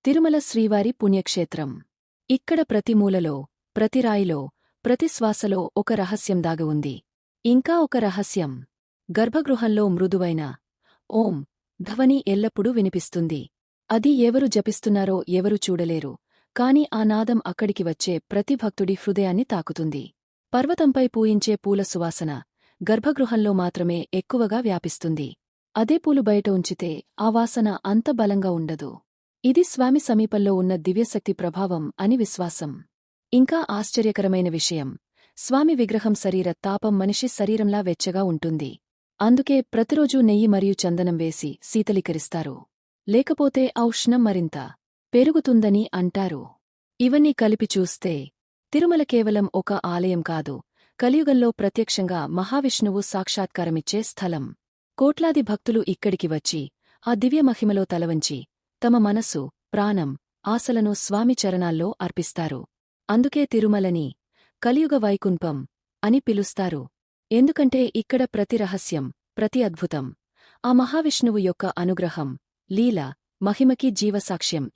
తిరుమల శ్రీవారి పుణ్యక్షేత్రం. ఇక్కడ ప్రతి మూలలో, ప్రతి రాయిలో, ప్రతి శ్వాసలో ఒక రహస్యం దాగి ఉంది. ఇంకా ఒక రహస్యం. గర్భగృహంలో మృదువైన ఓం ధ్వని ఎల్లప్పుడూ వినిపిస్తుంది. అది ఎవరు జపిస్తున్నారో ఎవరు చూడలేరు, కాని ఆ నాదం అక్కడికి వచ్చే ప్రతి భక్తుడి హృదయాన్ని తాకుతుంది. పర్వతంపై పూయించే పూల సువాసన గర్భగృహంలో మాత్రమే ఎక్కువగా వ్యాపిస్తుంది. అదే పూలు బయట ఉంచితే ఆ వాసన అంత బలంగా ఉండదు. ఇది స్వామి సమీపంలో ఉన్న దివ్యశక్తి ప్రభావం అని విశ్వాసం. ఇంకా ఆశ్చర్యకరమైన విషయం, స్వామి విగ్రహం శరీర తాపం మనిషి శరీరంలా వెచ్చగా ఉంటుంది. అందుకే ప్రతిరోజూ నెయ్యి మరియు చందనం వేసి శీతలీకరిస్తారు. లేకపోతే ఆ ఉష్ణం మరింత పెరుగుతుందని అంటారు. ఇవన్నీ కలిపి చూస్తే తిరుమల కేవలం ఒక ఆలయం కాదు, కలియుగంలో ప్రత్యక్షంగా మహావిష్ణువు సాక్షాత్కారమిచ్చే స్థలం. కోట్లాది భక్తులు ఇక్కడికి వచ్చి ఆ దివ్యమహిమలో తలవంచి తమ మనసు, ప్రాణం, ఆశలను స్వామి చరణాల్లో అర్పిస్తారు. అందుకే తిరుమలని కలియుగ వైకుంఠం అని పిలుస్తారు. ఎందుకంటే ఇక్కడ ప్రతి రహస్యం, ప్రతి అద్భుతం ఆ మహావిష్ణువు యొక్క అనుగ్రహం, లీల, మహిమకి జీవసాక్ష్యం.